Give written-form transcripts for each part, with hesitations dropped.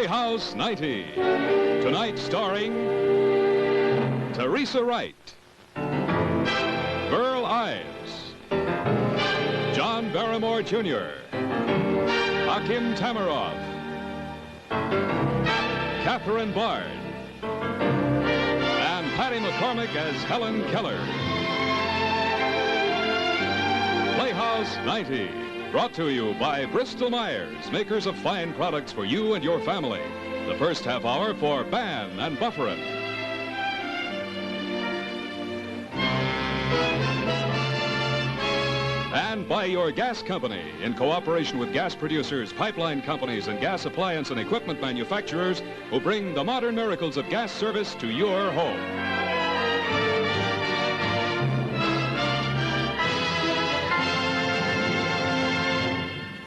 Playhouse 90. Tonight starring Teresa Wright, Burl Ives, John Barrymore Jr., Hakim Tamaroff, Catherine Bard, and Patty McCormick as Helen Keller. Playhouse 90, brought to you by Bristol Myers, makers of fine products for you and your family. The first half hour for Ban and Bufferin. And by your gas company, in cooperation with gas producers, pipeline companies, and gas appliance and equipment manufacturers who bring the modern miracles of gas service to your home.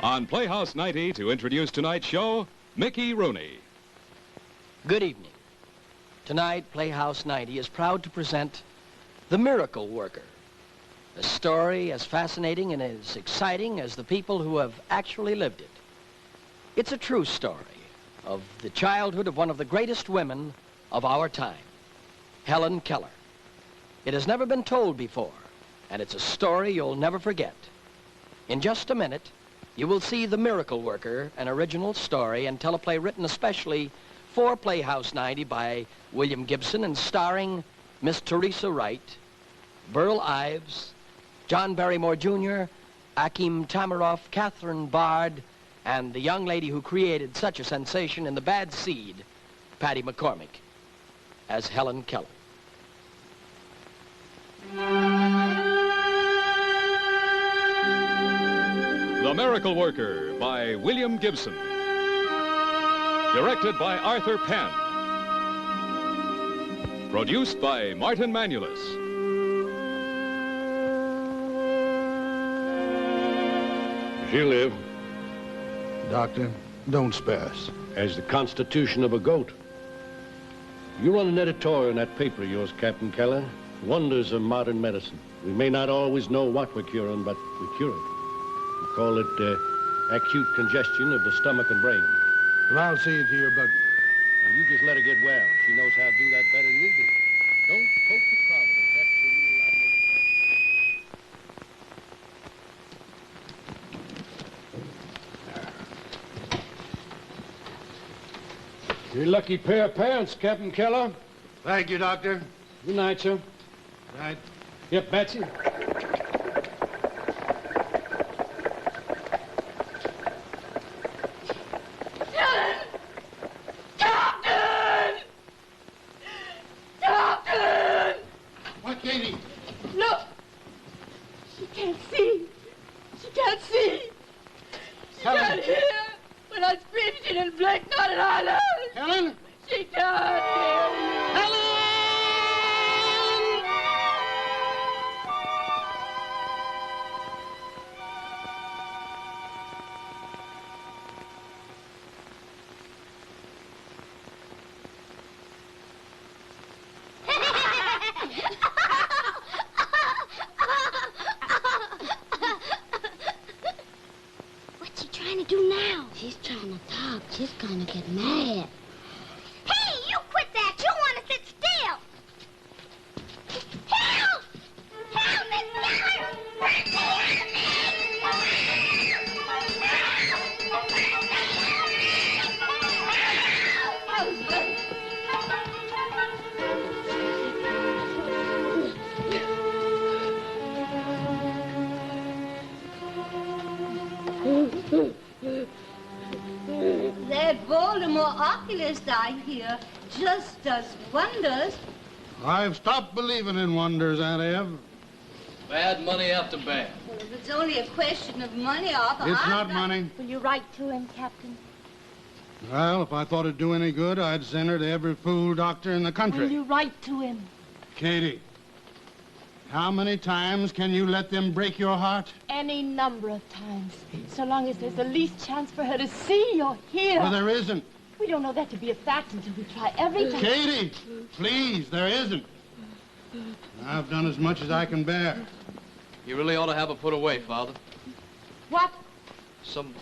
On Playhouse 90, to introduce tonight's show, Mickey Rooney. Good evening. Tonight, Playhouse 90 is proud to present The Miracle Worker, a story as fascinating and as exciting as the people who have actually lived it. It's a true story of the childhood of one of the greatest women of our time, Helen Keller. It has never been told before, and it's a story you'll never forget. In just a minute, you will see The Miracle Worker, an original story and teleplay written especially for Playhouse 90 by William Gibson and starring Miss Teresa Wright, Burl Ives, John Barrymore Jr., Hakim Tamaroff, Catherine Bard, and the young lady who created such a sensation in The Bad Seed, Patty McCormick, as Helen Keller. The Miracle Worker by William Gibson. Directed by Arthur Penn. Produced by Martin Manulus. She live. Doctor, don't spare us. As the constitution of a goat. You run an editorial in that paper of yours, Captain Keller. Wonders of modern medicine. We may not always know what we're curing, but we cure it. We call it acute congestion of the stomach and brain. Well, I'll see you to your buggy. Now, you just let her get well. She knows how to do that better than you do. Don't poke the providence. That's the rule I make. You're a lucky pair of pants, Captain Keller. Thank you, Doctor. Good night, sir. Right. Yep, Betsy. Helen? She can't hear. Helen! What's she trying to do now? She's trying to talk. She's gonna get mad. Hey, you quit that! You want to sit still! Help! Help, Miss Keller! That Baltimore oculist, I hear, just does wonders. I've stopped believing in wonders, Aunt Ev. Bad money after bad. Well, if it's only a question of money, Arthur, It's not money. Will you write to him, Captain? Well, if I thought it'd do any good, I'd send her to every fool doctor in the country. Will you write to him? Katie, how many times can you let them break your heart? Any number of times, so long as there's the least chance for her to see or hear. Well, there isn't. We don't know that to be a fact until we try everything. Katie, please, there isn't. I've done as much as I can bear. You really ought to have her put away, Father. What? Some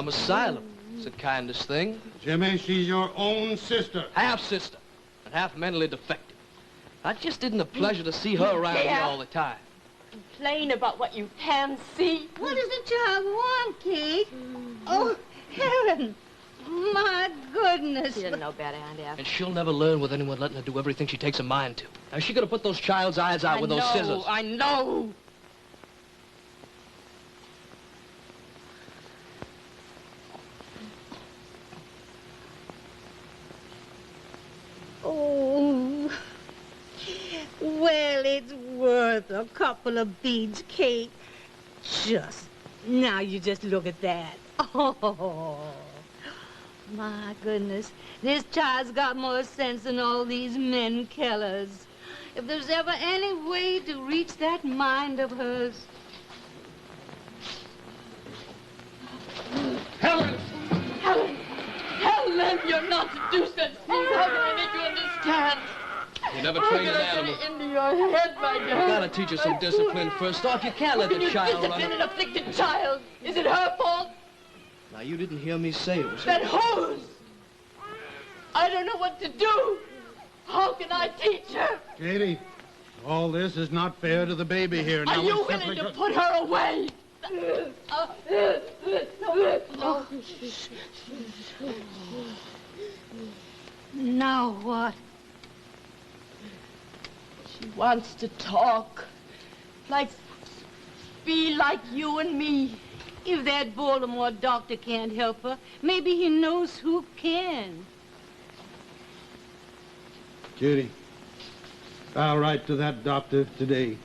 asylum. It's the kindest thing. Jimmy, she's your own sister. Half-sister, and half mentally defective. I just didn't have pleasure to see her around here all the time. Complain about what you can see. What does the child want, Kate? Oh, Helen. My goodness. She doesn't know better, Aunt F. And she'll never learn with anyone letting her do everything she takes a mind to. Now, she could have put those child's eyes out with those scissors. I know. Oh, well, it's worth a couple of beads, Kate. Now you just look at that. Oh, my goodness. This child's got more sense than all these men Kellers. If there's ever any way to reach that mind of hers. Helen! Helen! Helen, you're not to do such things. How can I make you understand? You never How trained can an I get animal. it into your head, my You darling? gotta teach her some discipline first off. You can't let How can the you child run. discipline an afflicted child? Is it her fault? Now, you didn't hear me say it was Then her. whose? I don't know what to do. How can I teach her? Katie, all this is not fair to the baby here. Are Now you we're simply willing to go- put her away? Now what? She wants to talk. Be like you and me. If that Baltimore doctor can't help her, maybe he knows who can. Katie, I'll write to that doctor today.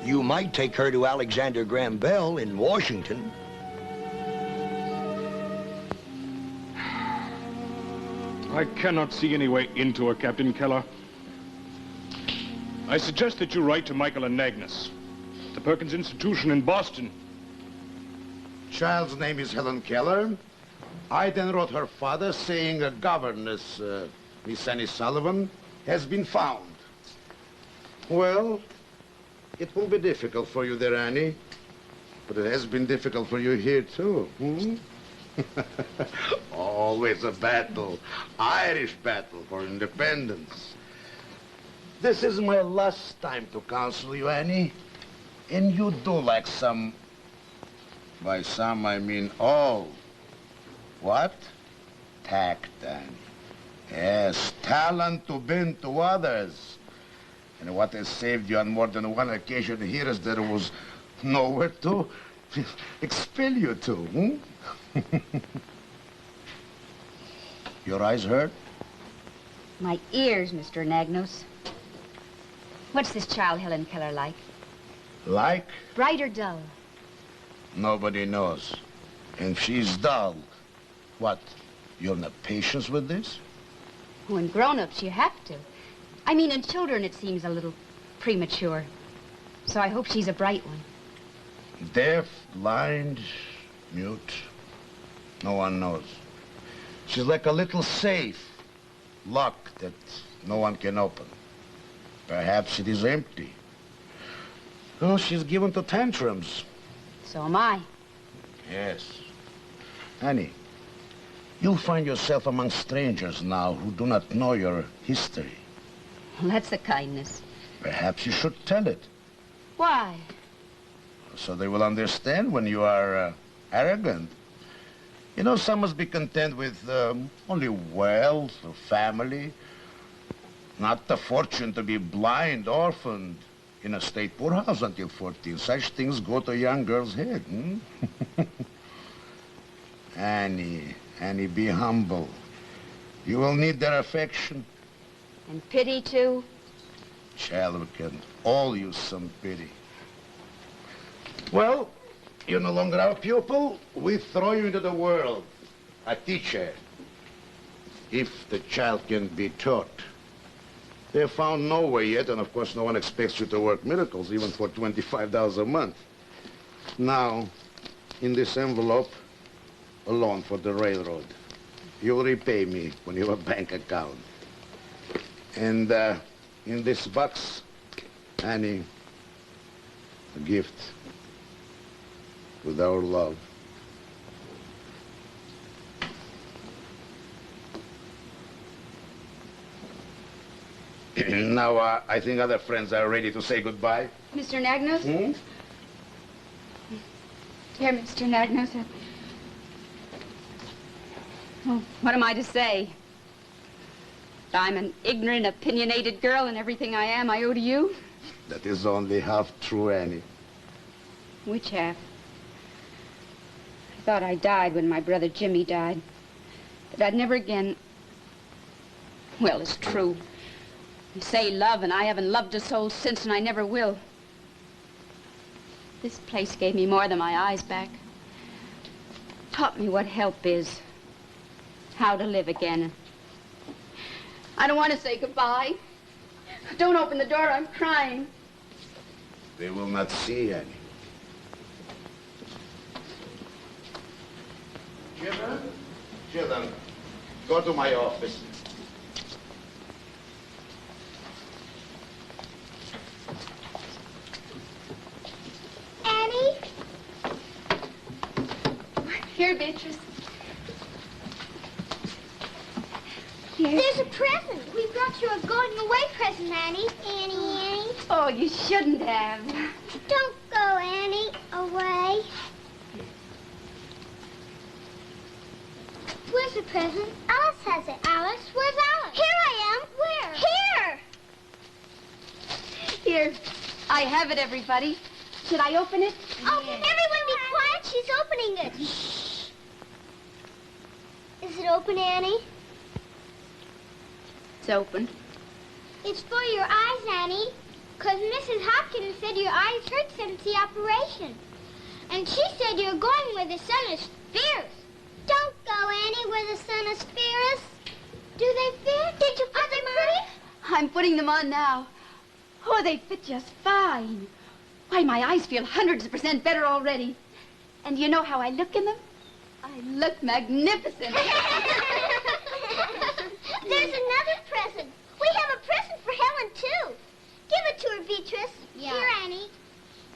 You might take her to Alexander Graham Bell in Washington. I cannot see any way into her, Captain Keller. I suggest that you write to Michael and Agnes, the Perkins Institution in Boston. Child's name is Helen Keller. I then wrote her father saying a governess, Miss Annie Sullivan, has been found. Well, it will be difficult for you there, Annie. But it has been difficult for you here, too. Hmm? Always a battle. Irish battle for independence. This is my last time to counsel you, Annie. And you do like some... By some, I mean all. What? Tact, Annie. Yes, talent to bend to others. And what has saved you on more than one occasion here is there was nowhere to expel you to, hmm? Your eyes hurt? My ears, Mr. Nagnos. What's this child Helen Keller like? Like? Bright or dull? Nobody knows. And she's dull. What? You're not patience with this? Oh, in grown-ups, you have to. I mean, in children, it seems a little premature. So I hope she's a bright one. Deaf, blind, mute. No one knows. She's like a little safe. Lock that no one can open. Perhaps it is empty. Oh, she's given to tantrums. So am I. Yes. Annie, you'll find yourself among strangers now who do not know your history. Well, that's a kindness. Perhaps you should tell it, Why? so they will understand when you are arrogant. You know, some must be content with only wealth or family, not the fortune to be blind, orphaned, in a state poorhouse until 14. Such things go to a young girl's head, hmm? Annie, be humble. You will need their affection. And pity, too? Child, we can all use some pity. Well, you're no longer our pupil. We throw you into the world. A teacher. If the child can be taught. They have found no way yet, and of course no one expects you to work miracles, even for $25 a month. Now, in this envelope, a loan for the railroad. you'll repay me when you have a bank account. And in this box, Annie, a gift with our love. Now, I think other friends are ready to say goodbye. Mr. Nagnos? Dear Mr. Nagnos, oh, what am I to say? I'm an ignorant, opinionated girl, and everything I am I owe to you? That is only half true, Annie. Which half? I thought I died when my brother Jimmy died. That I'd never again... Well, it's true. You say love, and I haven't loved a soul since, and I never will. This place gave me more than my eyes back. Taught me what help is. How to live again. I don't want to say goodbye. Don't open the door, I'm crying. They will not see, Annie. Children, go to my office. Annie? Here, Beatrice. Here. There's a present. We brought you a going away present, Annie. Annie. Oh, you shouldn't have. Don't go, Annie. Away. Where's the present? Alice has it. Alice? Where's Alice? Here I am. Where? Here. Here. I have it, everybody. Should I open it? Oh, can everyone be quiet? She's opening it. Shh. Is it open, Annie? It's open. It's for your eyes, Annie. Because Mrs. Hopkins said your eyes hurt since the operation. And she said you're going where the sun is fierce. Don't go, Annie, where the sun is fierce. Do they fit? Did you put them pretty? I'm putting them on now. Oh, they fit just fine. Why, my eyes feel hundreds of % better already. And you know how I look in them? I look magnificent. There's another present. We have a present for Helen, too. Give it to her, Beatrice. Yeah. Here, Annie.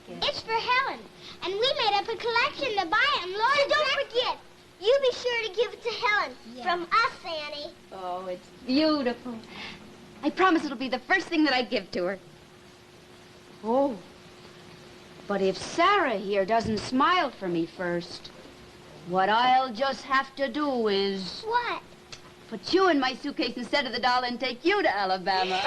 Yes. It's for Helen. And we made up a collection to buy it. And Laura, so don't forget. You be sure to give it to Helen. Yeah. From us, Annie. Oh, it's beautiful. I promise it'll be the first thing that I give to her. Oh. But if Sarah here doesn't smile for me first, what I'll just have to do is... What? Put you in my suitcase instead of the doll and take you to Alabama.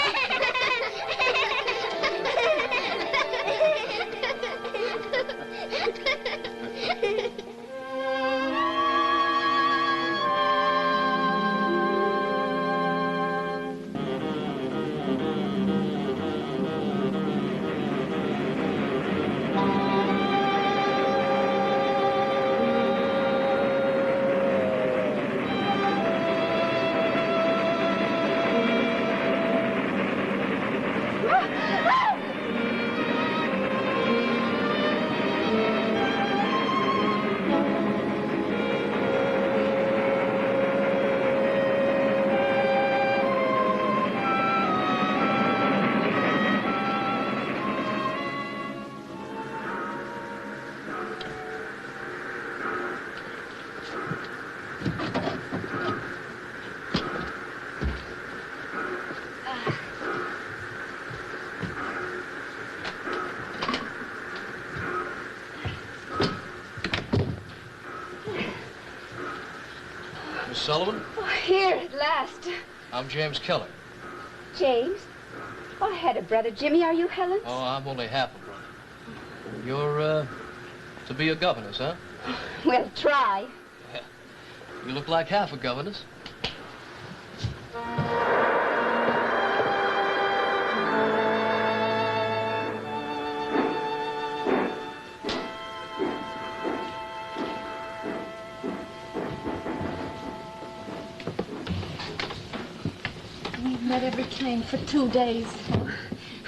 Sullivan? Oh, here at last. I'm James Keller. James? Oh, I had a brother. Jimmy, are you Helen? Oh, I'm only half a brother. You're, to be a governess, huh? Well, try. Yeah. You look like half a governess. Met every train for 2 days.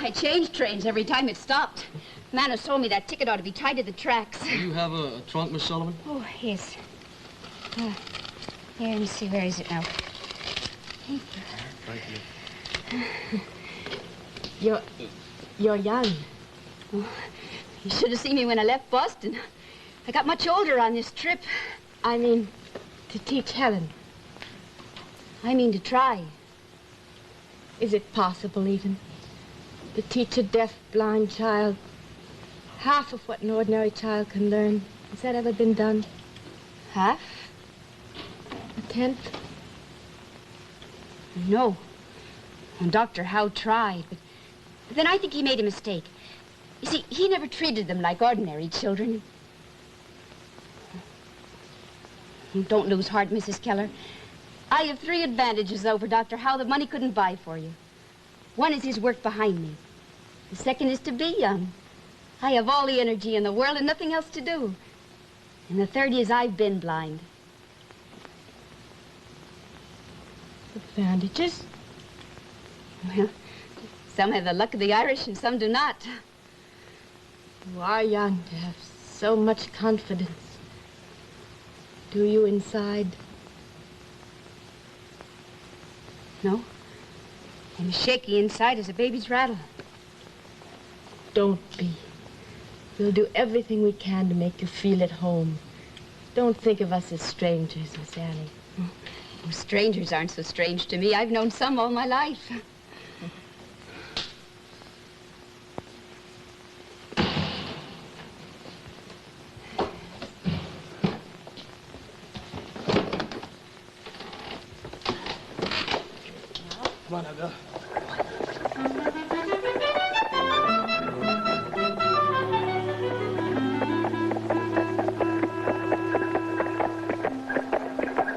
I changed trains every time it stopped. The man who sold me that ticket ought to be tied to the tracks. Do you have a trunk, Miss Sullivan? Oh, yes. Here, let me see. Where is it now? Thank you. You're young. Oh, you should have seen me when I left Boston. I got much older on this trip. I mean, to teach Helen. I mean to try. Is it possible, even, to teach a deaf, blind child half of what an ordinary child can learn? Has that ever been done? Half? A tenth? No. And Dr. Howe tried, but then I think he made a mistake. You see, he never treated them like ordinary children. Don't lose heart, Mrs. Keller. I have 3 advantages over Dr. Howe that money couldn't buy for you. One is his work behind me. The second is to be young. I have all the energy in the world and nothing else to do. And the third is I've been blind. Advantages? Well, some have the luck of the Irish and some do not. You are young to have so much confidence. Do you inside? No. I'm as shaky inside as a baby's rattle. Don't be. We'll do everything we can to make you feel at home. Don't think of us as strangers, Miss Annie. Oh, strangers aren't so strange to me. I've known some all my life. Come on now, Bill.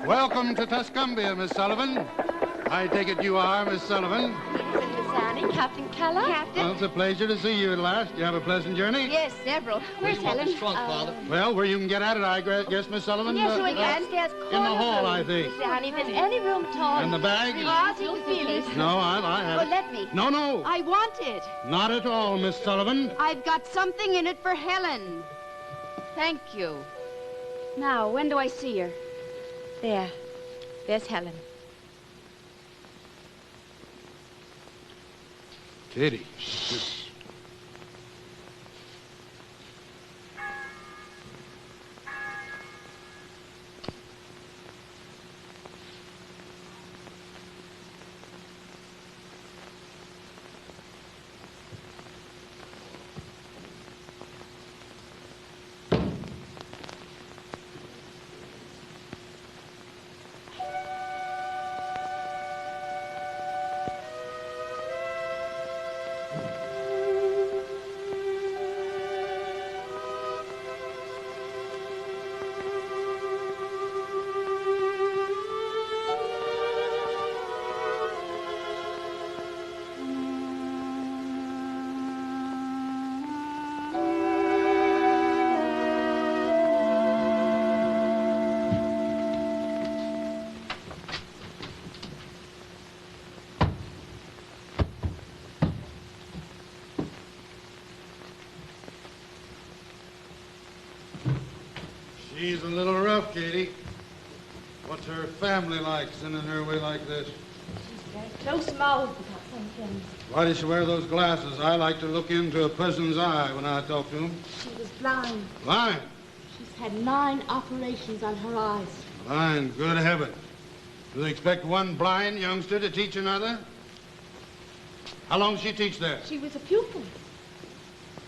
Welcome to Tuscumbia, Miss Sullivan. I take it you are Miss Sullivan. Miss Annie, Captain Keller. Captain? Well, it's a pleasure to see you at last. You have a pleasant journey? Yes, several. Where's Helen? Father? Well, where you can get at it, I guess, Miss Sullivan. Yes, we can. In the hall, I think. Miss Annie, if there's any room at all. And the bag? Because you'll feel it. No, I have it. let me. No. I want it. Not at all, Miss Sullivan. I've got something in it for Helen. Thank you. Now, when do I see her? There. There's Helen. Kitty. She's a little rough, Katie. What's her family like, sending her away like this? She's very close-mouthed about some things. Why does she wear those glasses? I like to look into a person's eye when I talk to him. She was blind. Blind? She's had 9 operations on her eyes. Blind, good heavens. Do they expect one blind youngster to teach another? How long does she teach there? She was a pupil.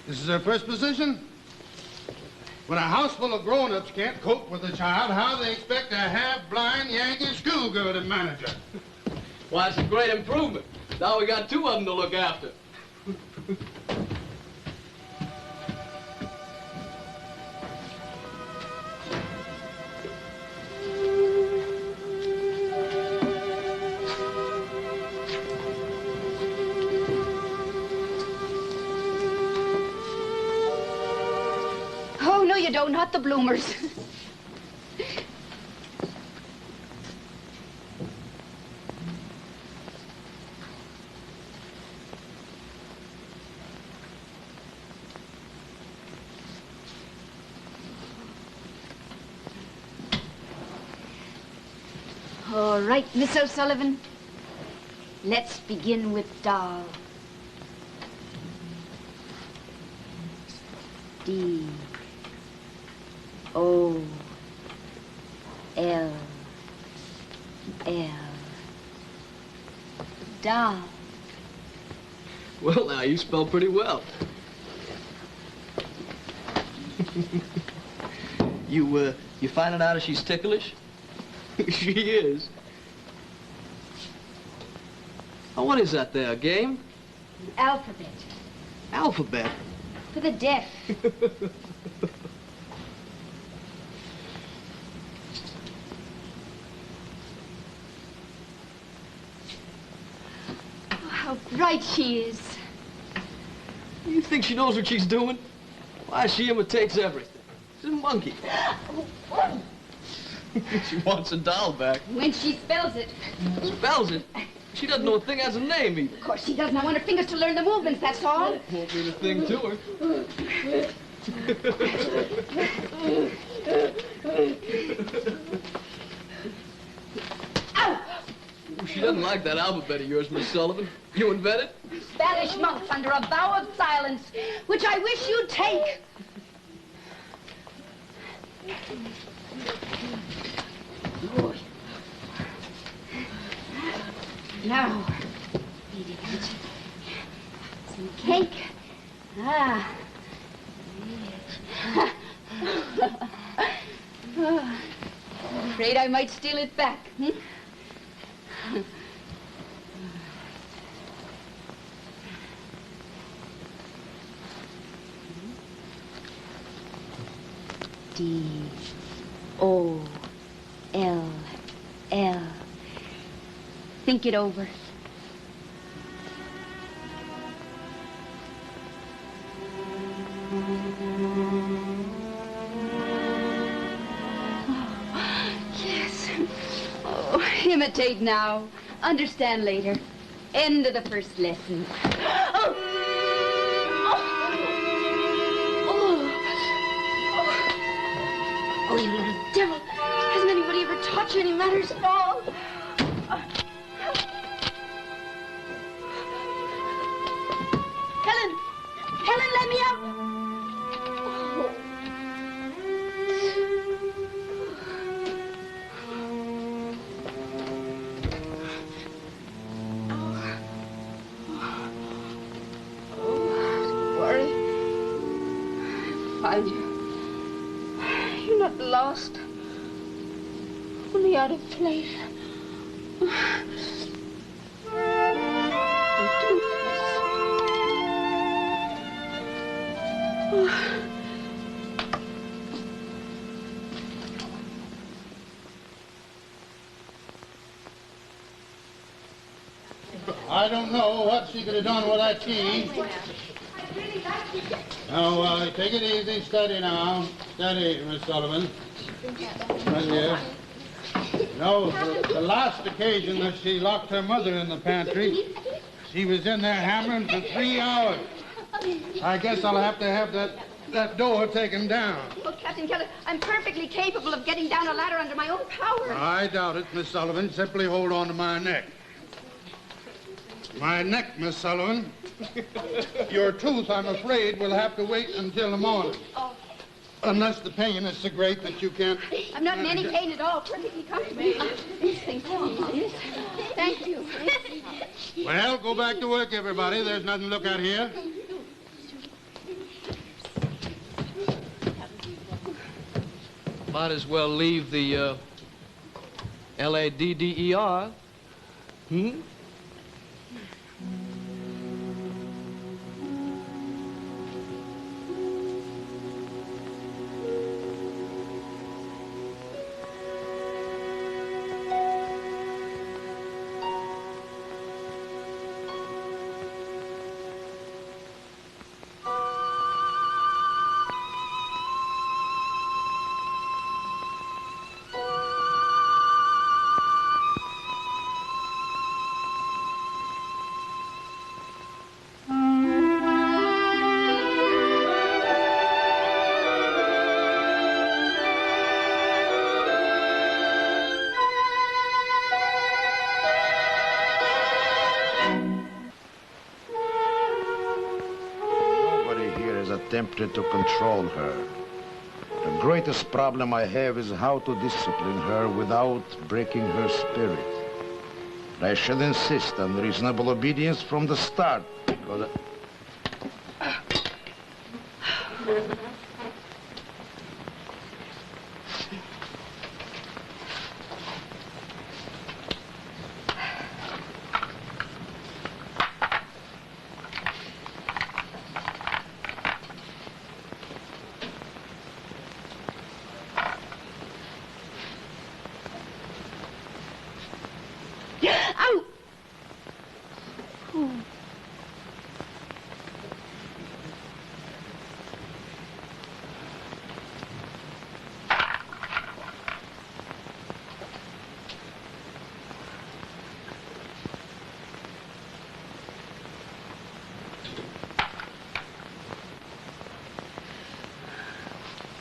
This is her first position? When a house full of grown-ups can't cope with a child, how do they expect a half-blind Yankee schoolgirl to manage her? Why, it's a great improvement. Now we got 2 of them to look after. Oh, no, you don't. Not the bloomers. All right, Miss O'Sullivan. Let's begin with doll. D. O. L. L. Doll. Well, now, you spell pretty well. You finding out if she's ticklish? She is. Oh, what is that there, a game? Alphabet. Alphabet? For the deaf. Oh, how bright she is. You think she knows what she's doing? Why, she imitates everything. She's a monkey. She wants a doll back. When she spells it. Spells it? She doesn't know a thing has a name, either. Of course she doesn't. I want her fingers to learn the movements, that's all. Won't mean a thing to her. Ow! She doesn't like that alphabet of yours, Miss Sullivan. You invented? Spanish monks under a vow of silence, which I wish you'd take. Now, some cake. Ah. I'm afraid I might steal it back. D. O. L. L. Think it over. Yes. Oh, imitate now. Understand later. End of the first lesson. Oh! Oh, you little devil. Hasn't anybody ever taught you any manners at all? Helen! Helen, let me out! Don't worry. I'll find you. You're not lost. Only out of place. I don't know what she could have done with that key. Now, take it easy, steady now. Steady, Miss Sullivan. Right here. No, the last occasion that she locked her mother in the pantry, she was in there hammering for 3 hours. I guess I'll have to have that door taken down. Well, Captain Keller, I'm perfectly capable of getting down a ladder under my own power. I doubt it, Miss Sullivan. Simply hold on to my neck. My neck, Miss Sullivan. Your tooth, I'm afraid, will have to wait until the morning. Oh. Unless the pain is so great that you can't... I'm not in any pain at all. Perfectly comfortable. Thank you. Well, go back to work, everybody. There's nothing to look at here. Might as well leave the, L-A-D-D-E-R. Hmm? attempted to control her. The greatest problem I have is how to discipline her without breaking her spirit. I shall insist on reasonable obedience from the start, because...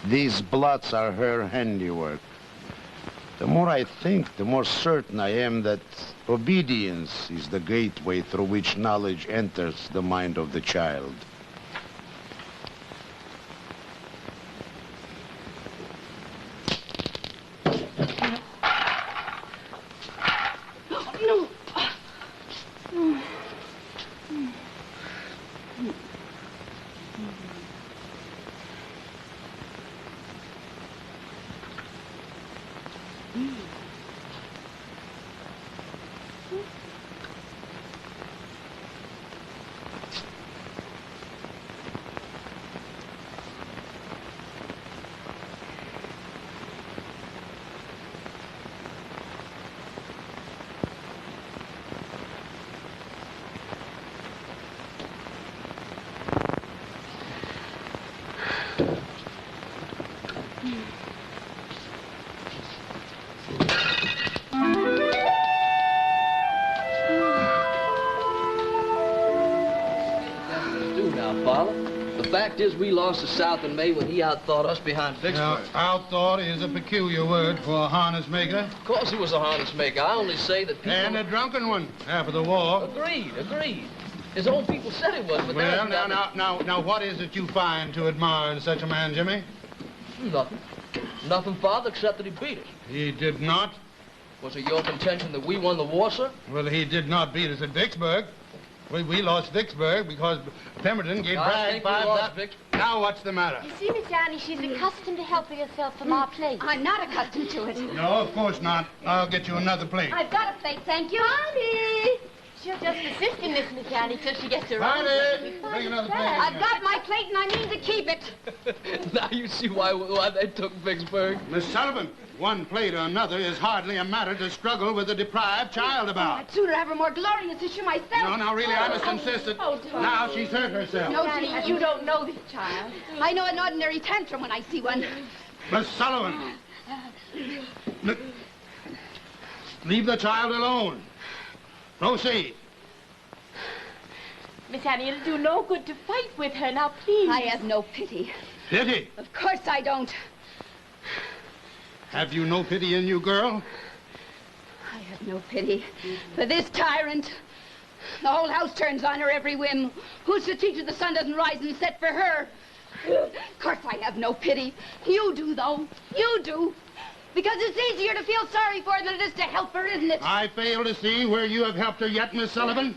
These blots are her handiwork. The more I think, the more certain I am that obedience is the gateway through which knowledge enters the mind of the child. The fact is, we lost the South in May when he outthought us behind Vicksburg. Now, outthought is a peculiar word for a harness maker. Of course he was a harness maker. I only say that people... And a drunken one after the war. Agreed. His own people said he was, but... Well, now, what is it you find to admire in such a man, Jimmy? Nothing, Father, except that he beat us. He did not? Was it your contention that we won the war, sir? Well, he did not beat us at Vicksburg. We lost Vicksburg because Pemberton gave Bragg 5... Now what's the matter? You see, Miss Annie, she's accustomed to helping herself from our plate. I'm not accustomed to it. No, of course not. I'll get you another plate. I've got a plate, thank you. Honey! She'll just persist in this, Miss Annie, till she gets her own plate. Bring another plate. I've got my plate and I mean to keep it. Now you see why they took Vicksburg. Miss Sullivan, one plate or another is hardly a matter to struggle with a deprived child about. I'd sooner have a more glorious issue myself. No, really, I must insist that now she's hurt herself. No, Annie, you don't know this child. I know an ordinary tantrum when I see one. Miss Sullivan, leave the child alone. Proceed. Miss Annie, it'll do no good to fight with her. Now, please. I have no pity. Pity? Of course I don't. Have you no pity in you, girl? I have no pity for this tyrant. The whole house turns on her every whim. Who's to teach her the sun doesn't rise and set for her? Of course I have no pity. You do, though. You do. Because it's easier to feel sorry for her than it is to help her, isn't it? I fail to see where you have helped her yet, Miss Sullivan.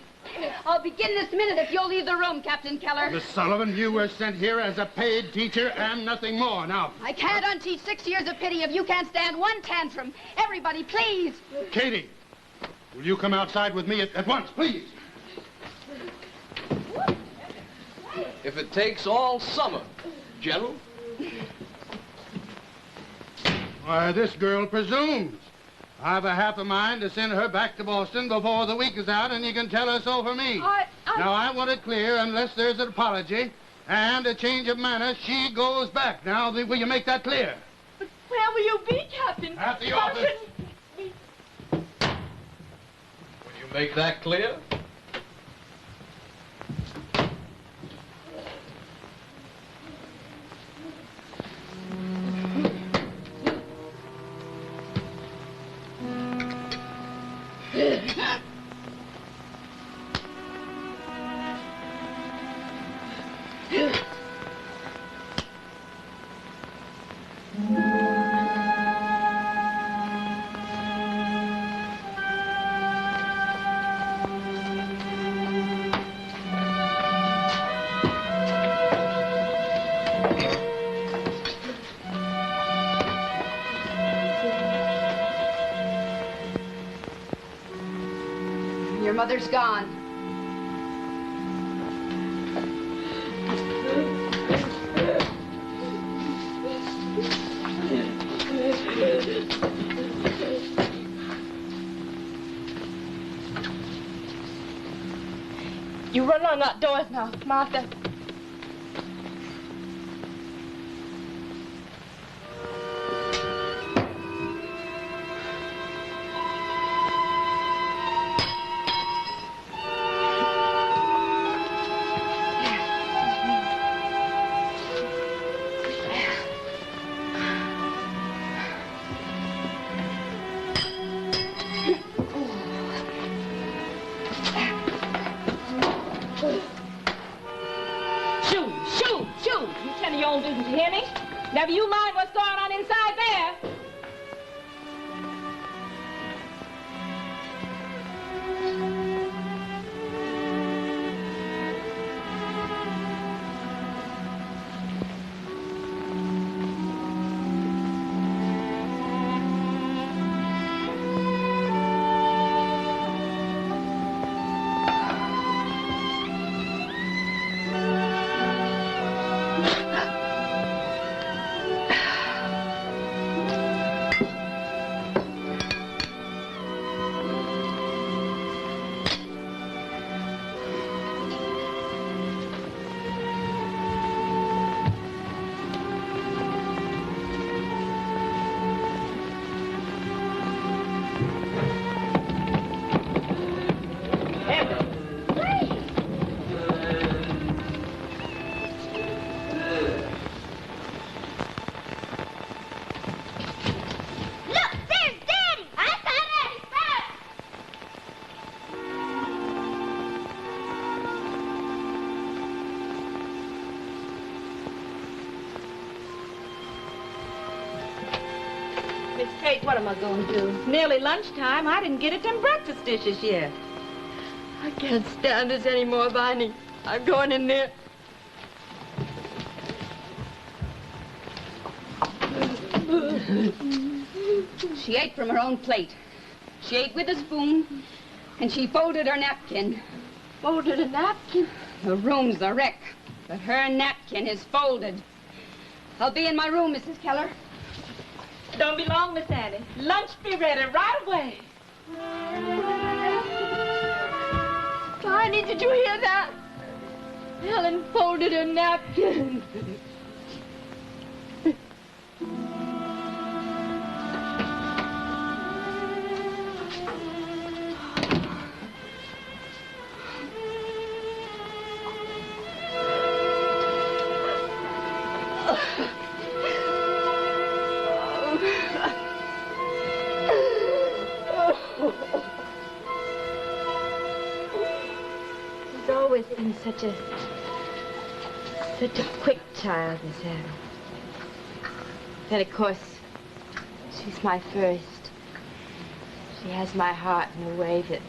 I'll begin this minute if you'll leave the room, Captain Keller. Miss Sullivan, you were sent here as a paid teacher and nothing more. Now... I can't unteach 6 years of pity if you can't stand one tantrum. Everybody, please. Katie, will you come outside with me at once, please? If it takes all summer, General. Why, this girl presumes. I've a half a mind to send her back to Boston before the week is out, and you can tell her so for me. Now, I want it clear, unless there's an apology and a change of manner, she goes back. Now, will you make that clear? But where will you be, Captain? At the office. Will you make that clear? Your mother's gone. You run on that doors now, Martha. Never you mind what's going on inside there. Kate, what am I going to do? Nearly lunchtime. I didn't get at them breakfast dishes yet. I can't stand this anymore, Viney. I'm going in there. She ate from her own plate. She ate with a spoon, and she folded her napkin. Folded a napkin? The room's a wreck, but her napkin is folded. I'll be in my room, Mrs. Keller. Don't be long, Miss Annie. Lunch be ready right away. Viney, did you hear that? Helen folded her napkin. He's always been such a quick child, Miss Annie. Then, of course, she's my first. She has my heart in a way that...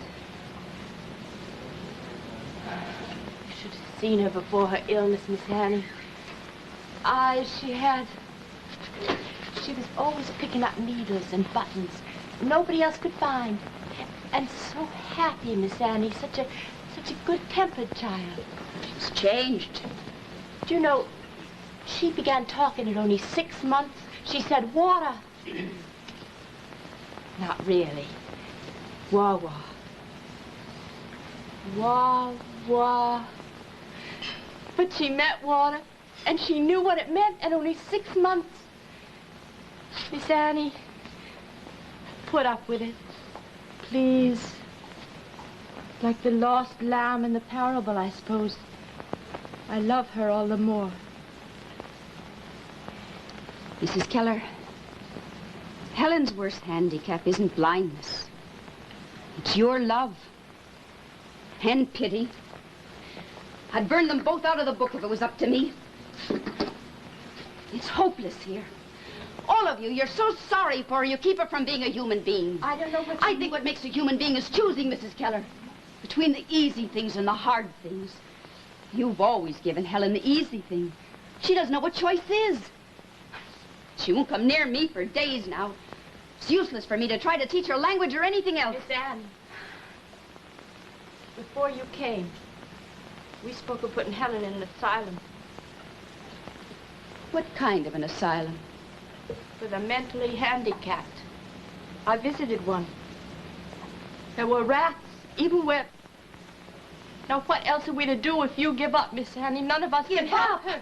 You should have seen her before her illness, Miss Annie. Eyes she had. She was always picking up needles and buttons nobody else could find. And so happy, Miss Annie. Such a good-tempered child. She's changed. Do you know, she began talking at only 6 months. She said, water. Not really. Wah, wah. Wah, wah. But she meant water, and she knew what it meant at only 6 months. Miss Annie, put up with it, please. Like the lost lamb in the parable, I suppose. I love her all the more. Mrs. Keller, Helen's worst handicap isn't blindness. It's your love and pity. I'd burn them both out of the book if it was up to me. It's hopeless here. All of you, you're so sorry for her, you keep her from being a human being. I don't know what I think what makes a human being is choosing, Mrs. Keller. Between the easy things and the hard things. You've always given Helen the easy thing. She doesn't know what choice is. She won't come near me for days now. It's useless for me to try to teach her language or anything else. Miss Anne. Before you came, we spoke of putting Helen in an asylum. What kind of an asylum? For the mentally handicapped. I visited one. There were rats, even where... Now, what else are we to do if you give up, Miss Annie? None of us can help her.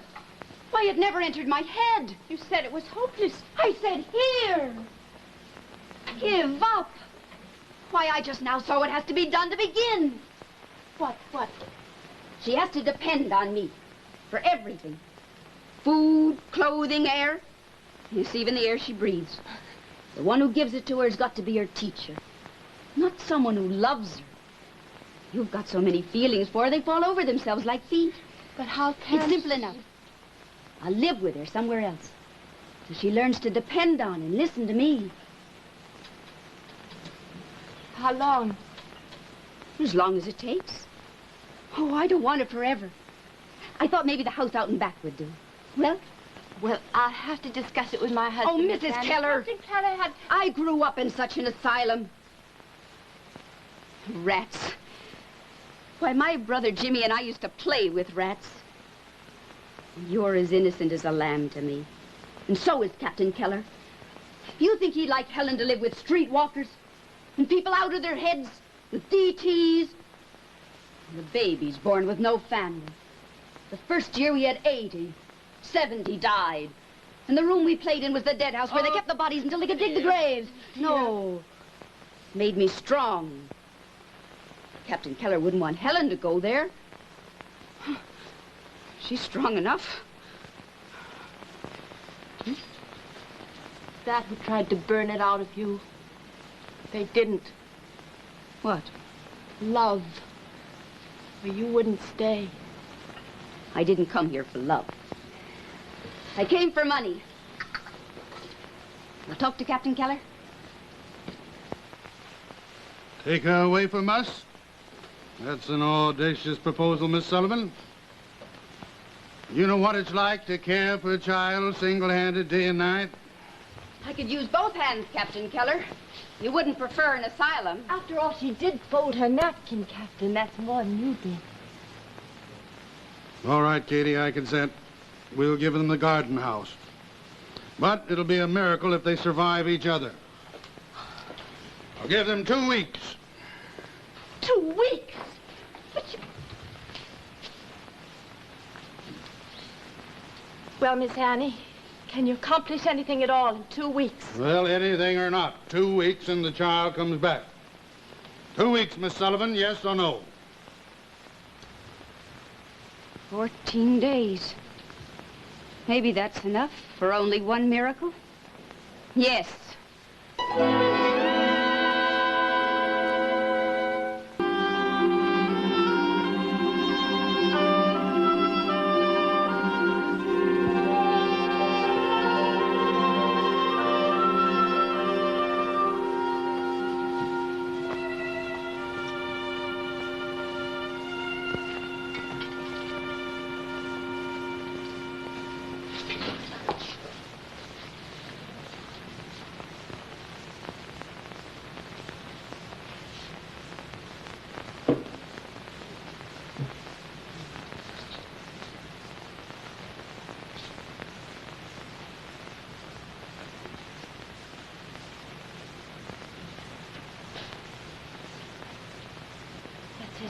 Why, it never entered my head. You said it was hopeless. I said, here. Give up. Why, I just now saw what has to be done to begin. What? She has to depend on me for everything. Food, clothing, air. Yes, even the air she breathes. The one who gives it to her has got to be her teacher. Not someone who loves her. You've got so many feelings for her, they fall over themselves like feet. But how can It's simple enough. I'll live with her somewhere else. So she learns to depend on and listen to me. How long? As long as it takes. Oh, I don't want it forever. I thought maybe the house out and back would do. Well, I'll have to discuss it with my husband. Oh, Mrs. Keller. Mrs. Keller had... I grew up in such an asylum. Rats. Why, my brother Jimmy and I used to play with rats. You're as innocent as a lamb to me. And so is Captain Keller. You think he'd like Helen to live with streetwalkers? And people out of their heads with DTs? And the babies born with no family. The first year we had 80. 70 died. And the room we played in was the dead house where they kept the bodies until they could dig the graves. No. Made me strong. Captain Keller wouldn't want Helen to go there. She's strong enough. That who tried to burn it out of you. They didn't. What? Love. Or you wouldn't stay. I didn't come here for love. I came for money. I'll talk to Captain Keller. Take her away from us? That's an audacious proposal, Miss Sullivan. You know what it's like to care for a child single-handed day and night? I could use both hands, Captain Keller. You wouldn't prefer an asylum. After all, she did fold her napkin, Captain. That's more than you did. All right, Katie, I consent. We'll give them the garden house. But it'll be a miracle if they survive each other. I'll give them 2 weeks. 2 weeks? Well, Miss Annie, can you accomplish anything at all in 2 weeks? Well, anything or not. 2 weeks and the child comes back. 2 weeks, Miss Sullivan, yes or no? 14 days. Maybe that's enough for only one miracle? Yes.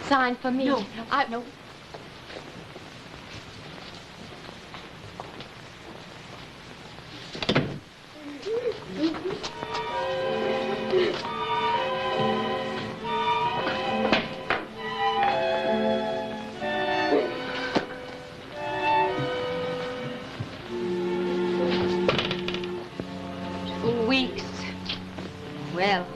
Sign for me. No. No. Well.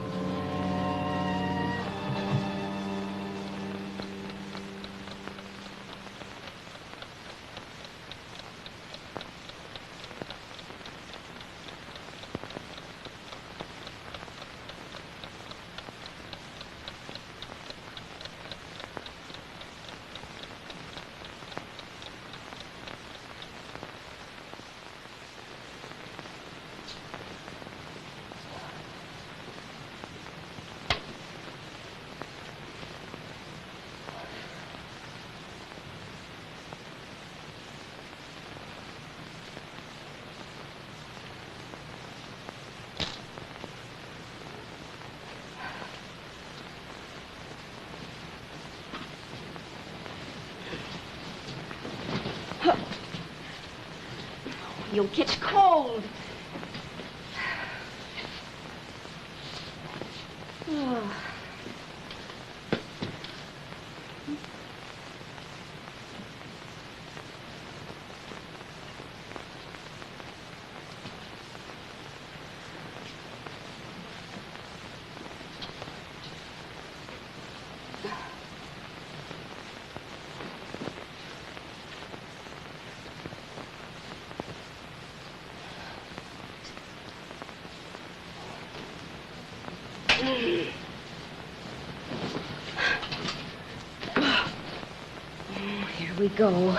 You'll catch cold. Oh. Here we go.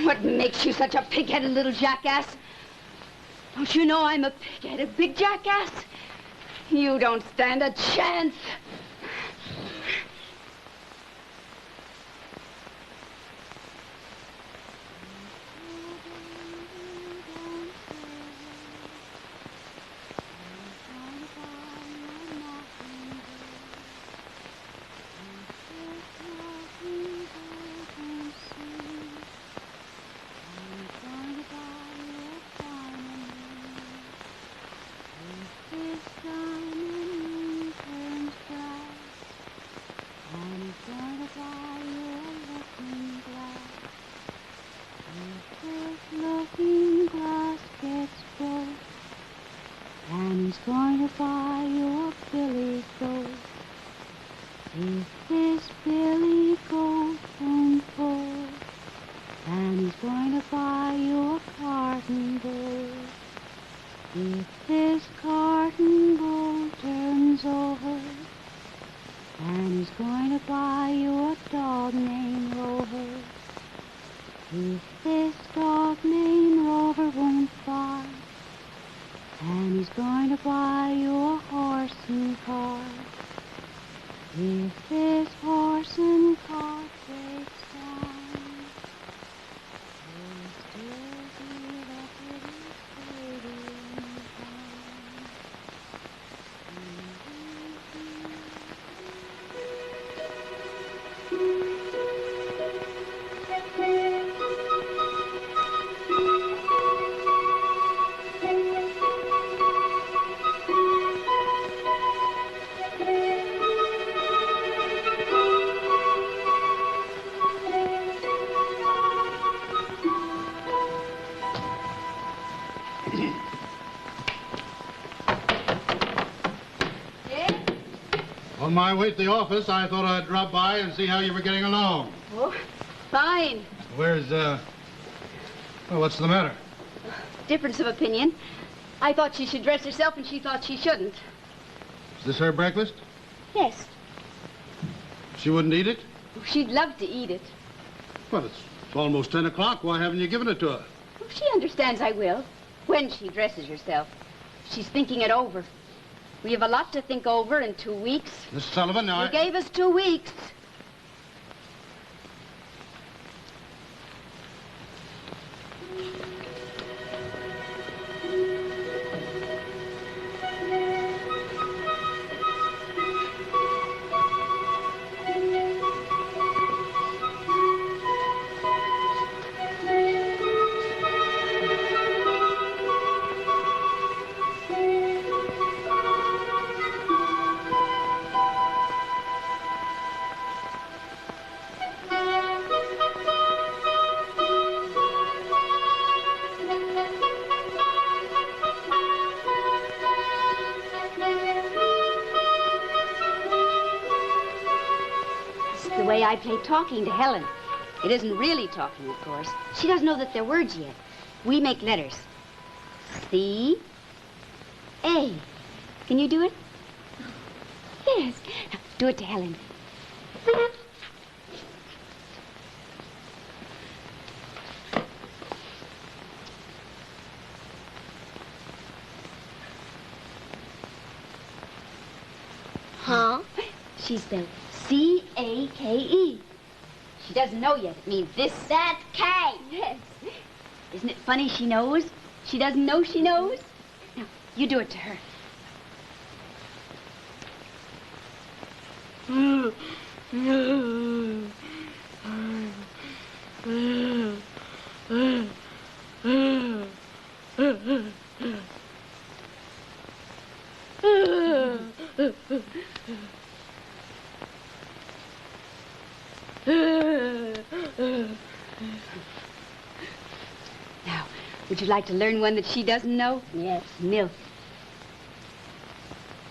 What makes you such a pig-headed little jackass? Don't you know I'm a pig-headed big jackass? You don't stand a chance. On my way to the office, I thought I'd drop by and see how you were getting along. Oh, fine. Where's, well, what's the matter? Difference of opinion. I thought she should dress herself and she thought she shouldn't. Is this her breakfast? Yes. She wouldn't eat it? She'd love to eat it. Well, it's almost 10 o'clock. Why haven't you given it to her? She understands I will, when she dresses herself. She's thinking it over. We have a lot to think over in 2 weeks. Miss Sullivan, now You gave us 2 weeks. I play talking to Helen. It isn't really talking, of course. She doesn't know that they're words yet. We make letters. C, A. Can you do it? Yes. Now, do it to Helen. She spelled C-A-K-E. She doesn't know yet. It means this. That's K. Yes. Isn't it funny she knows? She doesn't know she knows. Now, you do it to her. Now, would you like to learn one that she doesn't know? Yes. Milk.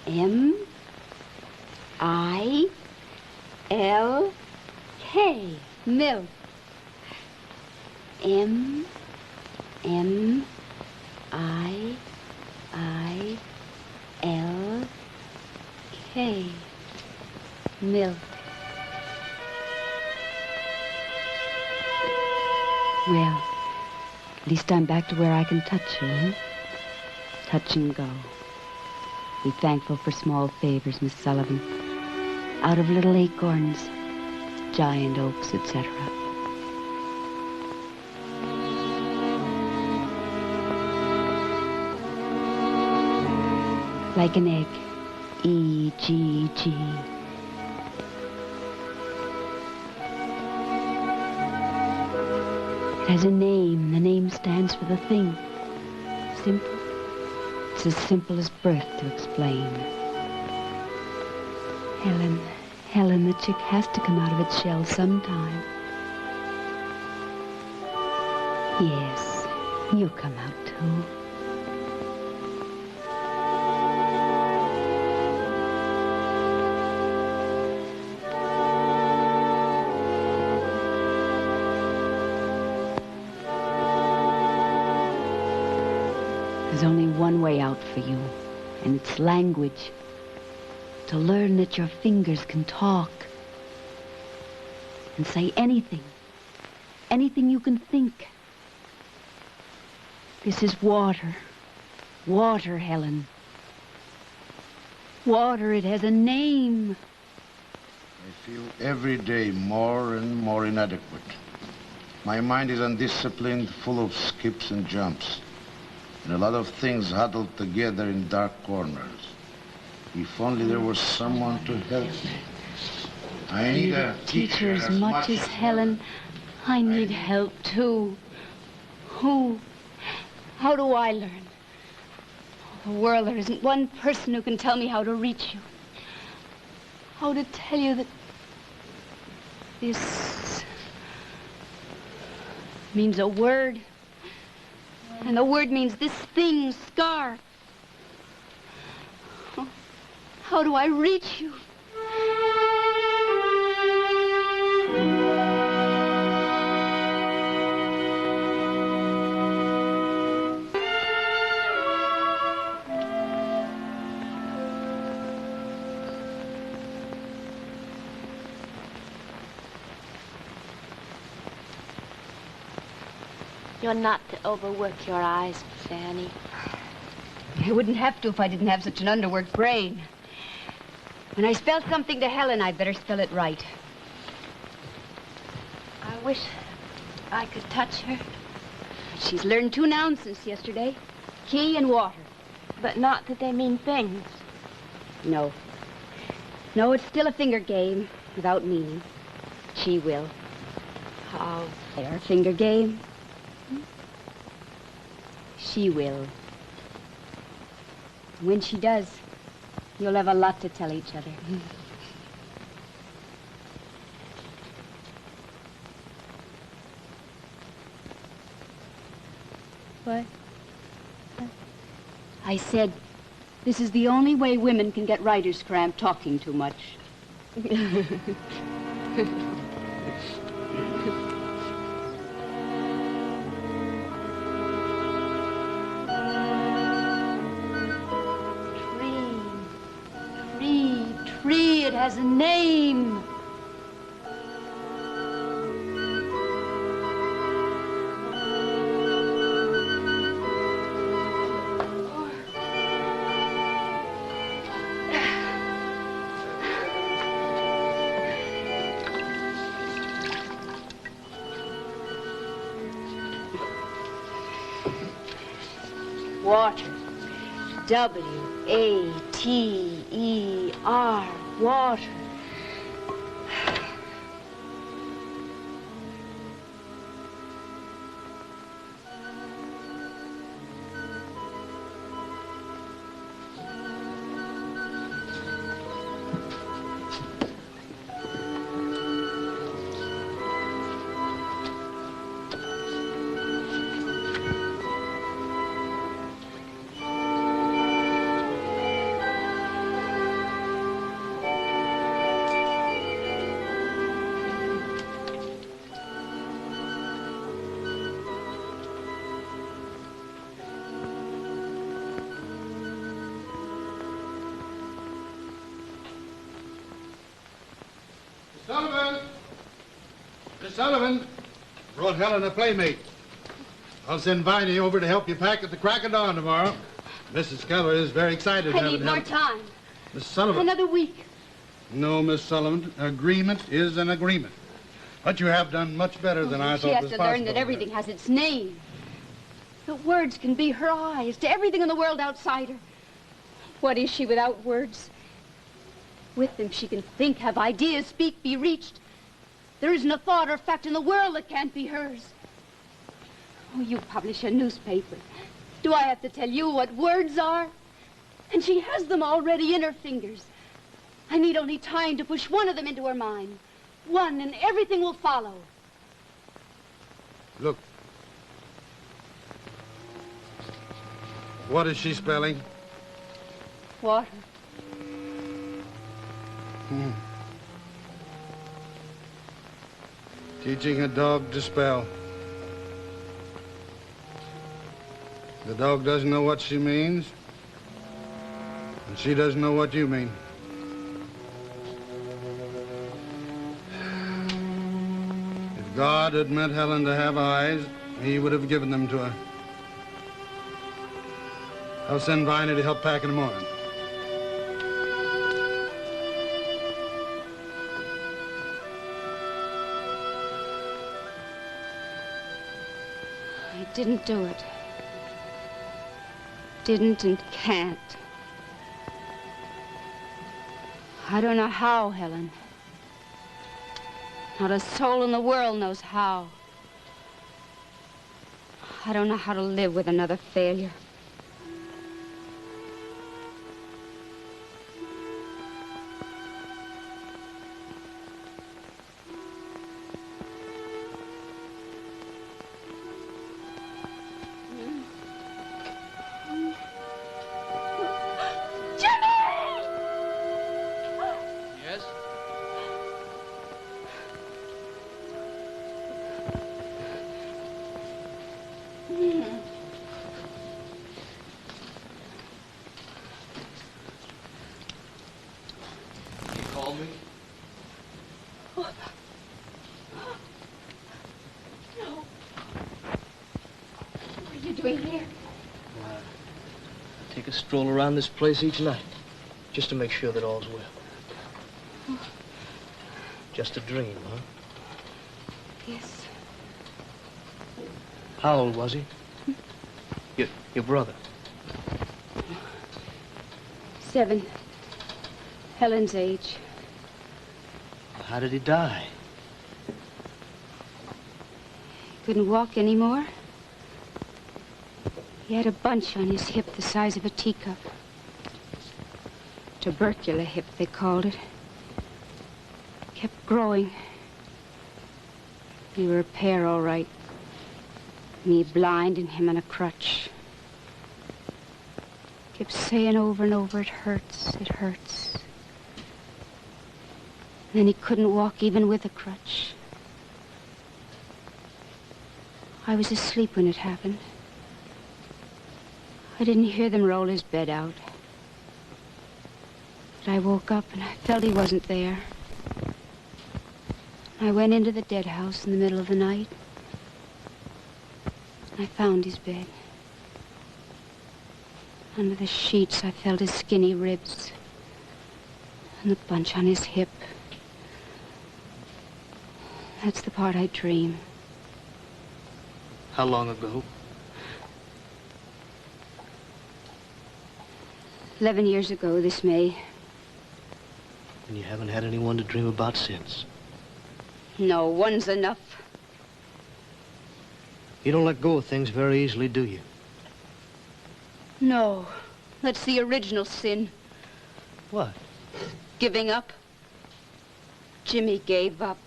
M-I-L-K. Milk. M-M-I-I-L-K. Milk. Well, at least I'm back to where I can touch you, huh? Touch and go. Be thankful for small favors, Miss Sullivan. Out of little acorns, giant oaks, etc. Like an egg. E-G-G. It has a name. The name stands for the thing. Simple. It's as simple as birth to explain. Helen. Helen, the chick has to come out of its shell sometime. Yes, you come out too. There's only one way out for you, and it's language. To learn that your fingers can talk and say anything, anything you can think. This is water. Water, Helen. Water, it has a name. I feel every day more and more inadequate. My mind is undisciplined, full of skips and jumps, and a lot of things huddled together in dark corners. If only there was someone to help me. I need a teacher as much as Helen. I need help too. Who? How do I learn? The world, there isn't one person who can tell me how to reach you. How to tell you that this means a word. And the word means this thing, scar. How do I reach you? You're not to overwork your eyes, Miss Annie. I wouldn't have to if I didn't have such an underworked brain. When I spell something to Helen, I'd better spell it right. I wish I could touch her. She's learned 2 nouns since yesterday. Key and water. But not that they mean things. No. No, it's still a finger game without meaning. She will. How? Our finger game. She will. When she does, you'll have a lot to tell each other. What? I said, this is the only way women can get writer's cramp talking too much. Tree, it has a name. Water. W-A-T-E-R. Water. Sullivan! Miss Sullivan! Brought Helen a playmate. I'll send Viney over to help you pack at the crack of dawn tomorrow. Mrs. Keller is very excited I having need more Helen. time. Miss Sullivan. Another week. No, Miss Sullivan. Agreement is an agreement. But you have done much better than I She thought has was to possible. learn that everything has its name. The words can be her eyes to everything in the world outside her. What is she without words? With them she can think, have ideas, speak, be reached. There isn't a thought or fact in the world that can't be hers. Oh, you publish a newspaper. Do I have to tell you what words are? And she has them already in her fingers. I need only time to push one of them into her mind. One, and everything will follow. Look. What is she spelling? Water. Teaching a dog to spell. The dog doesn't know what she means, and she doesn't know what you mean. If God had meant Helen to have eyes, he would have given them to her. I'll send Viney to help pack in the morning. I didn't do it. Didn't and can't. I don't know how, Helen. Not a soul in the world knows how. I don't know how to live with another failure. Yes? You called me? No. What are you doing here? Take a stroll around this place each night, just to make sure that all's well. Just a dream, huh? Yes. How old was he? Your brother. 7. Helen's age. How did he die? He couldn't walk anymore. He had a bunch on his hip the size of a teacup. Tubercular hip, they called it. Kept growing. We were a pair, all right. Me blind and him on a crutch. Kept saying over and over, it hurts, it hurts. And then he couldn't walk even with a crutch. I was asleep when it happened. I didn't hear them roll his bed out. But I woke up and I felt he wasn't there. I went into the dead house in the middle of the night. I found his bed. Under the sheets, I felt his skinny ribs and the bunch on his hip. That's the part I dream. How long ago? 11 years ago this May. And you haven't had anyone to dream about since. No, one's enough. You don't let go of things very easily, do you? No, that's the original sin. What? Giving up. Jimmy gave up.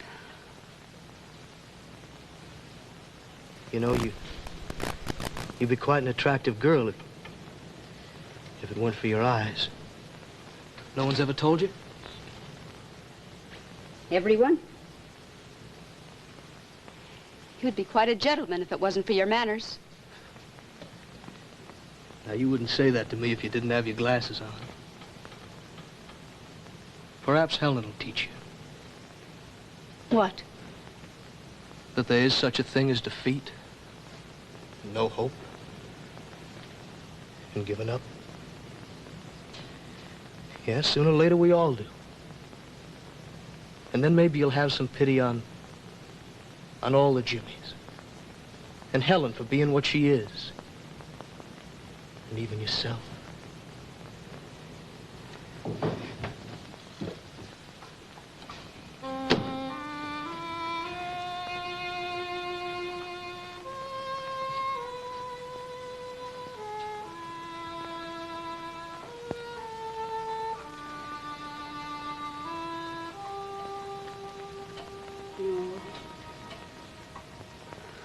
You know, you'd be quite an attractive girl if it weren't for your eyes. No one's ever told you? Everyone? You'd be quite a gentleman if it wasn't for your manners. Now, you wouldn't say that to me if you didn't have your glasses on. Perhaps Helen will teach you. What? That there is such a thing as defeat, no hope, and giving up. Yes, sooner or later we all do. And then maybe you'll have some pity on all the Jimmies. And Helen for being what she is. And even yourself.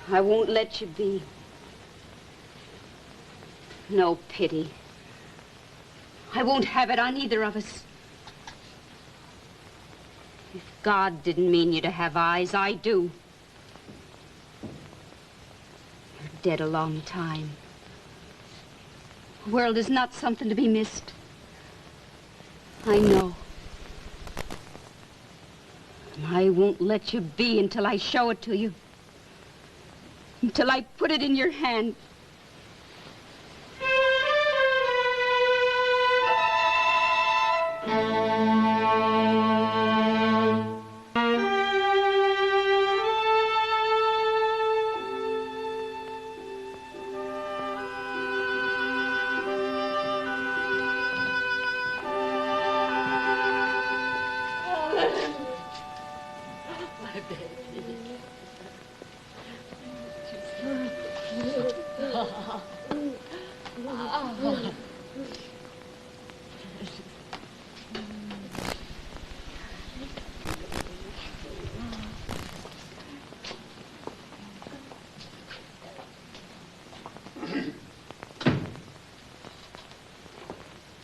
I won't let you be. No pity. I won't have it on either of us. If God didn't mean you to have eyes, I do. You're dead a long time. The world is not something to be missed. I know. And I won't let you be until I show it to you. Until I put it in your hand.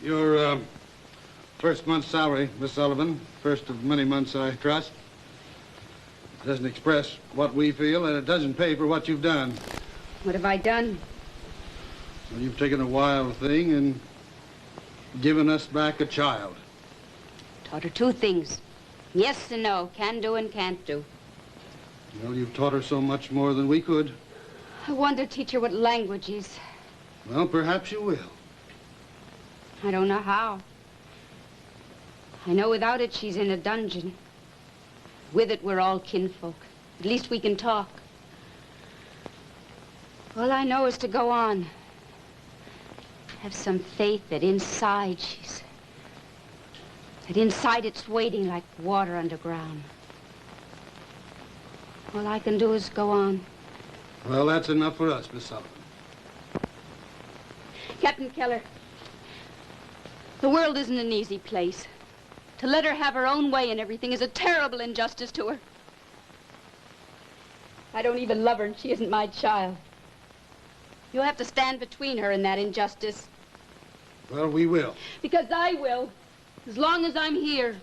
Your first month's salary, Miss Sullivan, first of many months, I trust. It doesn't express what we feel, and it doesn't pay for what you've done. What have I done? Well, you've taken a wild thing and given us back a child. Taught her two things. Yes and no. Can do and can't do. Well, you've taught her so much more than we could. I want to teach her what language is. Well, perhaps you will. I don't know how. I know without it, she's in a dungeon. With it, we're all kinfolk. At least we can talk. All I know is to go on. Have some faith that inside that inside it's waiting like water underground. All I can do is go on. Well, that's enough for us, Miss Sullivan. Captain Keller, the world isn't an easy place. To let her have her own way and everything is a terrible injustice to her. I don't even love her, and she isn't my child. You'll have to stand between her and that injustice. Well, we will. Because I will, as long as I'm here.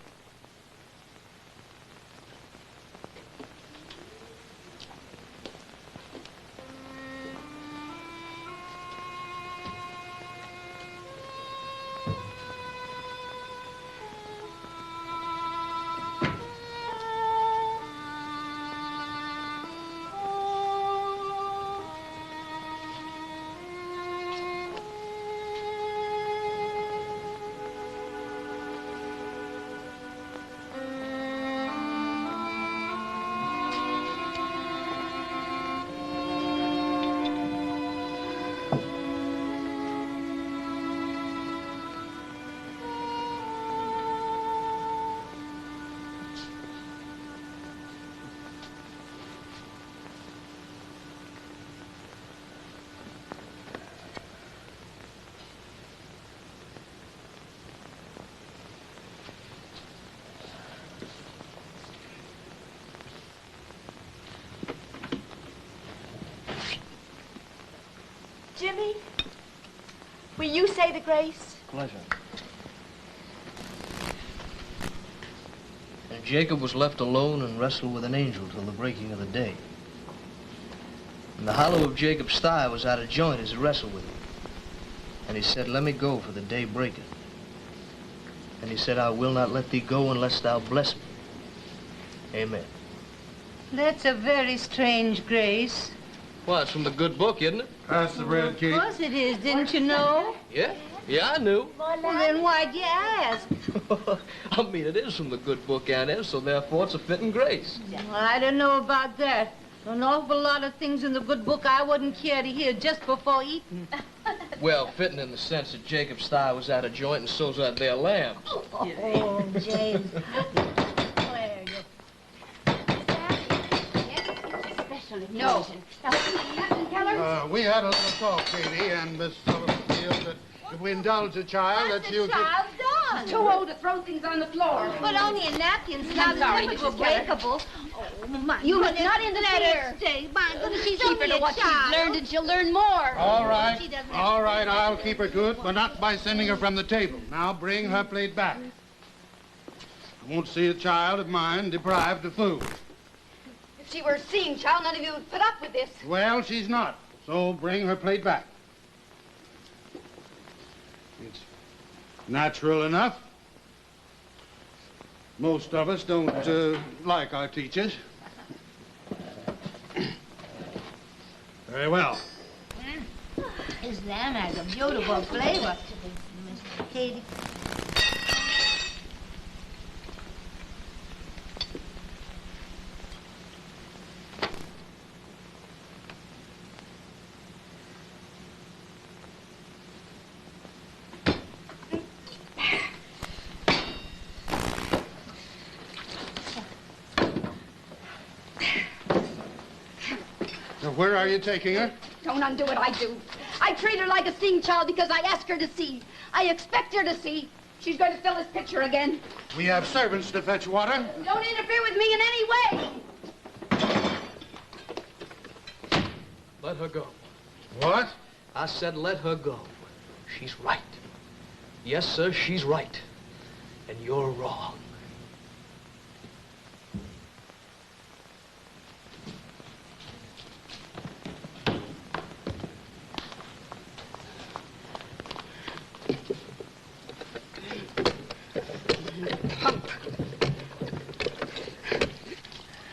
Jimmy, will you say the grace? Pleasure. And Jacob was left alone and wrestled with an angel till the breaking of the day. And the hollow of Jacob's thigh was out of joint as he wrestled with him. And he said, let me go, for the day breaketh. And he said, I will not let thee go unless thou bless me. Amen. That's a very strange grace. Well, it's from the good book, isn't it? Pass the bread, Keith. Of course it is. Didn't you know? Yeah, I knew. Well, then why'd you ask? I mean, it is from the good book, Aunt Em, so therefore it's a fitting grace. Well, I don't know about that. An awful lot of things in the good book I wouldn't care to hear just before eating. Well, fitting in the sense that Jacob's thigh was out of joint and so's are their lambs. Oh, James. Claire, No. We had a little talk, Katie, and Miss Sullivan feels that if we indulge the child, that she'll get... Done. Too old to throw things on the floor. But only a napkin's not sorry, as Mrs. breakable. Oh, my You must goodness, not interfere. let her stay. My goodness, she's Keep her only to a what child. she's learned, and she'll learn more. All right, She doesn't all right, I'll keep her to it, but not by sending her from the table. Now bring her plate back. I won't see a child of mine deprived of food. If she were a seeing child, none of you would put up with this. Well, she's not, so bring her plate back. It's natural enough. Most of us don't like our teachers. Very well. This lamb has a beautiful flavor. Miss Katie. Now, where are you taking her? Don't undo what I do. I treat her like a seeing child because I ask her to see. I expect her to see. She's going to fill this pitcher again. We have servants to fetch water. Don't interfere with me in any way. Let her go. What? I said let her go. She's right. Yes, sir, she's right. And you're wrong.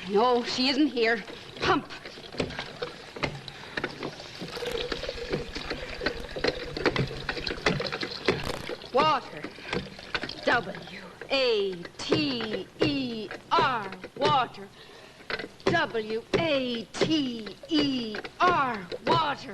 No, she isn't here. Pump. Water. W-A-T-E-R. Water. W-A-T-E-R. Water.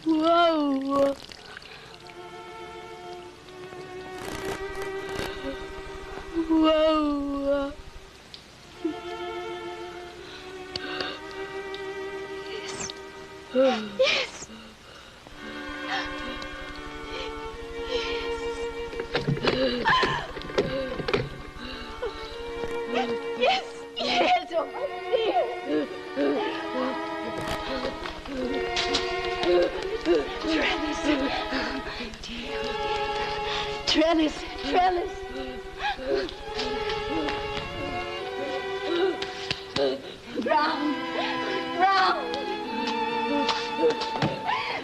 Whoa. Whoa. Yes. Yes. Yes. Yes. Oh, dear. Trellis. Trellis. Brown. Brown.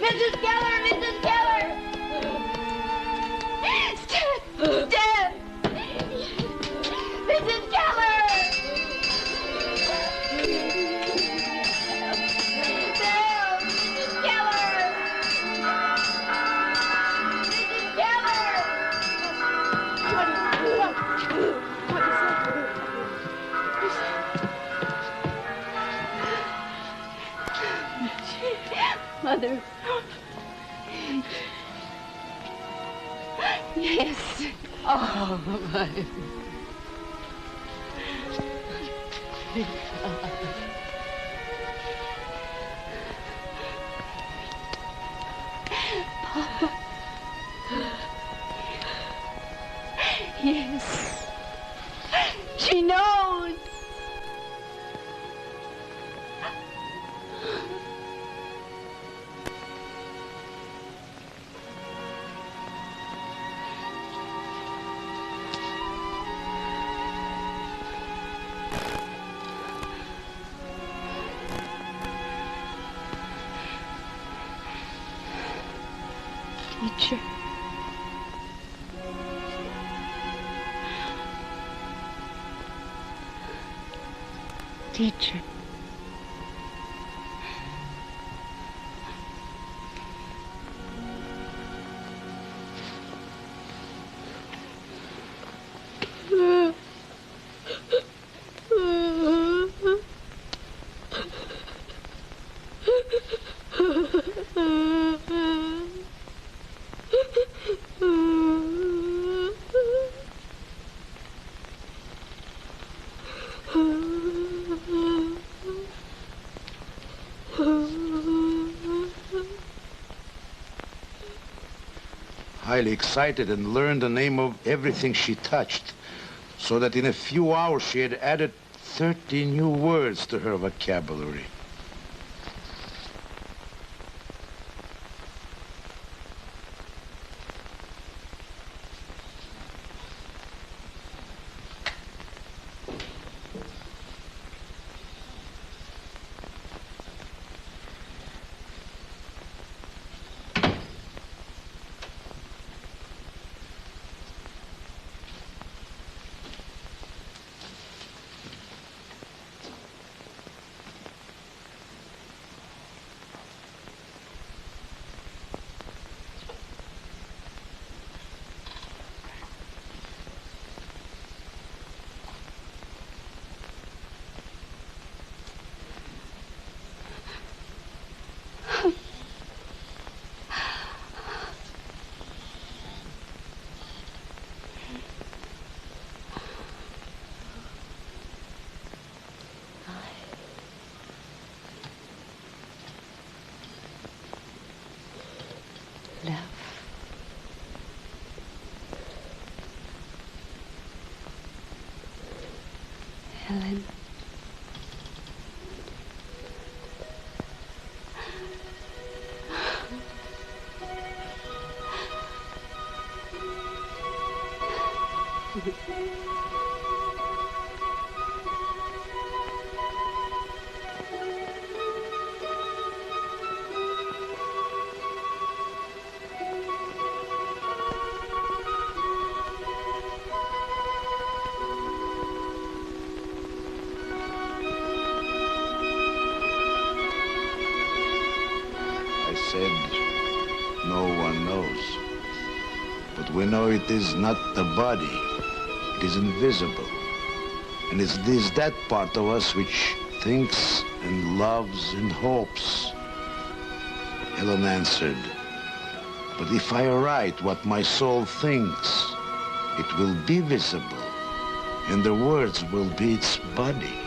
Mrs. Keller. Mrs. Keller. Stand. Mrs. Keller. Mother. Yes. Oh, my. Pa. Yes. She knows. Teacher. Teacher. Highly excited and learned the name of everything she touched, so that in a few hours she had added 30 new words to her vocabulary. Helen. No one knows. But we know it is not the body. It is invisible. And it is that part of us which thinks and loves and hopes. Helen answered, but if I write what my soul thinks, it will be visible, and the words will be its body.